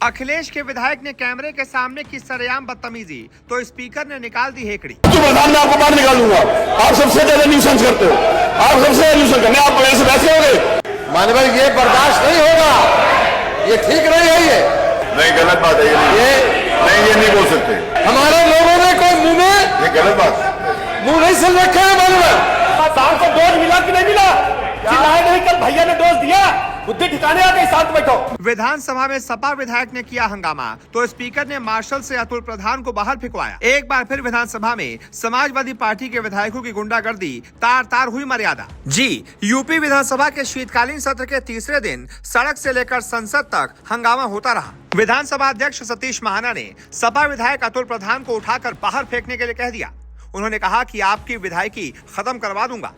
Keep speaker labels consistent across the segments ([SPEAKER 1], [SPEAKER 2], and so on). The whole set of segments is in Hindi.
[SPEAKER 1] अखिलेश के विधायक ने कैमरे के सामने की सरेआम बदतमीजी तो स्पीकर ने निकाल दी हेकड़ी।
[SPEAKER 2] तो प्रधान मैं आपको बाहर निकालूंगा। आप सबसे ज्यादा न्यूसेंस करते हो, आप सबसे ज्यादा न्यूसेंस करने आप मेरे से बैठे होंगे। मानवर ये बर्दाश्त नहीं होगा, ये ठीक नहीं है। ये
[SPEAKER 3] नहीं, गलत बात है। ये नहीं बोल सकते।
[SPEAKER 2] हमारे लोगों ने कोई मुंह में
[SPEAKER 3] ये गलत बात,
[SPEAKER 2] मुंह नहीं सिल रखे हैं। मानवर
[SPEAKER 4] सांस को डोज मिला कि नहीं मिला? चिल्लाए नहीं, कल भैया ने डोज दिया। बुद्धि ठिकाने आ गई, शांत बैठो।
[SPEAKER 1] विधानसभा में सपा विधायक ने किया हंगामा तो स्पीकर ने मार्शल से अतुल प्रधान को बाहर फेंकवाया। एक बार फिर विधानसभा में समाजवादी पार्टी के विधायकों की गुंडागर्दी तार तार हुई मर्यादा। जी, यूपी विधानसभा के शीतकालीन सत्र के तीसरे दिन सड़क से लेकर संसद तक हंगामा होता रहा। विधानसभा अध्यक्ष सतीश महाना ने सपा विधायक अतुल प्रधान को उठाकर बाहर फेंकने के लिए कह दिया। उन्होंने कहा कि आपकी विधायकी खत्म करवा दूंगा।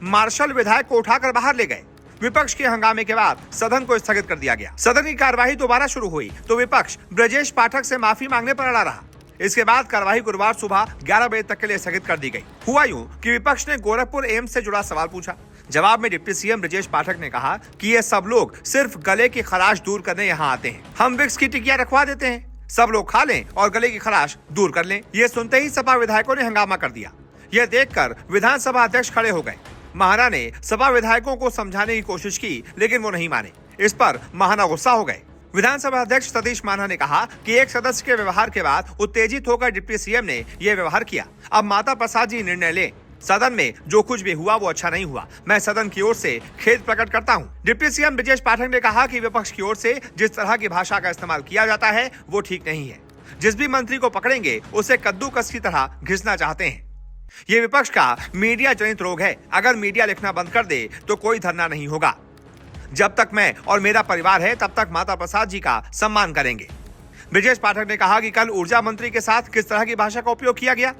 [SPEAKER 1] मार्शल विधायक को उठाकर बाहर ले गए। विपक्ष के हंगामे के बाद सदन को स्थगित कर दिया गया। सदन की कार्यवाही दोबारा शुरू हुई तो विपक्ष ब्रजेश पाठक से माफी मांगने पर अड़ा रहा। इसके बाद कार्यवाही गुरुवार सुबह 11 बजे तक के लिए स्थगित कर दी गई। हुआ यूं कि विपक्ष ने गोरखपुर एम्स से जुड़ा सवाल पूछा। जवाब में डिप्टी सीएम ब्रजेश पाठक ने कहा कि ये सब लोग सिर्फ गले की खराश दूर करने यहाँ आते हैं। हम विक्स की टिकिया रखवा देते हैं, सब लोग खा लें और गले की खराश दूर कर लें। ये सुनते ही सपा विधायकों ने हंगामा कर दिया। यह देखकर विधानसभा अध्यक्ष खड़े हो गए। महाना ने सपा विधायकों को समझाने की कोशिश की लेकिन वो नहीं माने। इस पर महाना गुस्सा हो गए। विधानसभा अध्यक्ष सतीश महाना ने कहा कि एक सदस्य के व्यवहार के बाद उत्तेजित होकर डिप्टी सीएम ने यह व्यवहार किया। अब माता प्रसाद जी निर्णय लें। सदन में जो कुछ भी हुआ वो अच्छा नहीं हुआ। मैं सदन की ओर से खेद प्रकट करता हूं। डिप्टी सीएम ब्रजेश पाठक ने कहा कि विपक्ष की ओर से जिस तरह की भाषा का इस्तेमाल किया जाता है वो ठीक नहीं है। जिस भी मंत्री को पकड़ेंगे उसे कद्दूकस की तरह घिसना चाहते हैं। ये विपक्ष का मीडिया जनित रोग है। अगर मीडिया लिखना बंद कर दे तो कोई धरना नहीं होगा। जब तक मैं और मेरा परिवार है तब तक माता प्रसाद जी का सम्मान करेंगे। ब्रजेश पाठक ने कहा कि कल ऊर्जा मंत्री के साथ किस तरह की भाषा का उपयोग किया गया।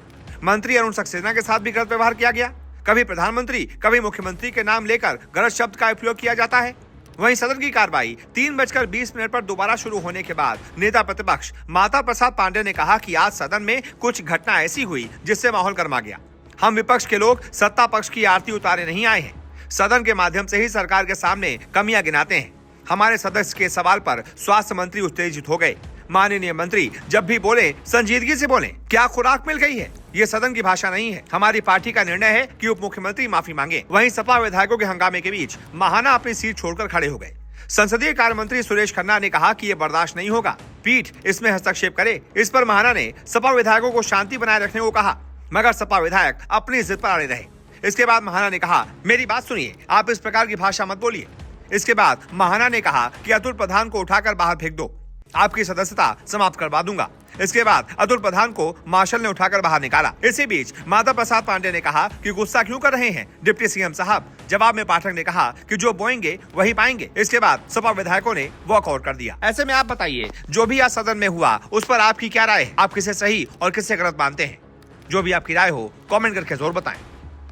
[SPEAKER 1] मंत्री अरुण सक्सेना के साथ भी गलत व्यवहार किया गया। कभी प्रधानमंत्री कभी मुख्यमंत्री के नाम लेकर गलत शब्द का उपयोग किया जाता है। वहीं सदन की कार्रवाई 3:20 पर दोबारा शुरू होने के बाद नेता प्रतिपक्ष माता प्रसाद पांडे ने कहा कि आज सदन में कुछ घटना ऐसी हुई जिससे माहौल गर्मा गया। हम विपक्ष के लोग सत्ता पक्ष की आरती उतारे नहीं आए हैं। सदन के माध्यम से ही सरकार के सामने कमियां गिनाते हैं। हमारे सदस्य के सवाल पर स्वास्थ्य मंत्री उत्तेजित हो गए। माननीय मंत्री जब भी बोले संजीदगी से बोले। क्या खुराक मिल गई है? ये सदन की भाषा नहीं है। हमारी पार्टी का निर्णय है कि उप मुख्यमंत्री माफी मांगे। वहीं सपा विधायकों के हंगामे के बीच महाना अपनी सीट छोड़कर खड़े हो गए। संसदीय कार्य मंत्री सुरेश खन्ना ने कहा कि ये बर्दाश्त नहीं होगा, पीठ इसमें हस्तक्षेप करे। इस पर महाना ने सपा विधायकों को शांति बनाए रखने को कहा, मगर सपा विधायक अपनी जिद पर अड़े रहे। इसके बाद महाना ने कहा, मेरी बात सुनिए, आप इस प्रकार की भाषा मत बोलिए। इसके बाद महाना ने कहा कि अतुल प्रधान को उठाकर बाहर फेंक दो, आपकी सदस्यता समाप्त करवा दूंगा। इसके बाद अतुल प्रधान को मार्शल ने उठाकर बाहर निकाला। इसी बीच माता प्रसाद पांडे ने कहा कि गुस्सा क्यों कर रहे हैं डिप्टी सीएम साहब। जवाब में पाठक ने कहा कि जो बोएंगे वही पाएंगे। इसके बाद सपा विधायकों ने वॉकआउट कर दिया। ऐसे में आप बताइए, जो भी आज सदन में हुआ उस पर आपकी क्या राय है? आप किसे सही और किसे गलत मानते हैं? जो भी आपकी राय हो कमेंट करके जरूर बताएं।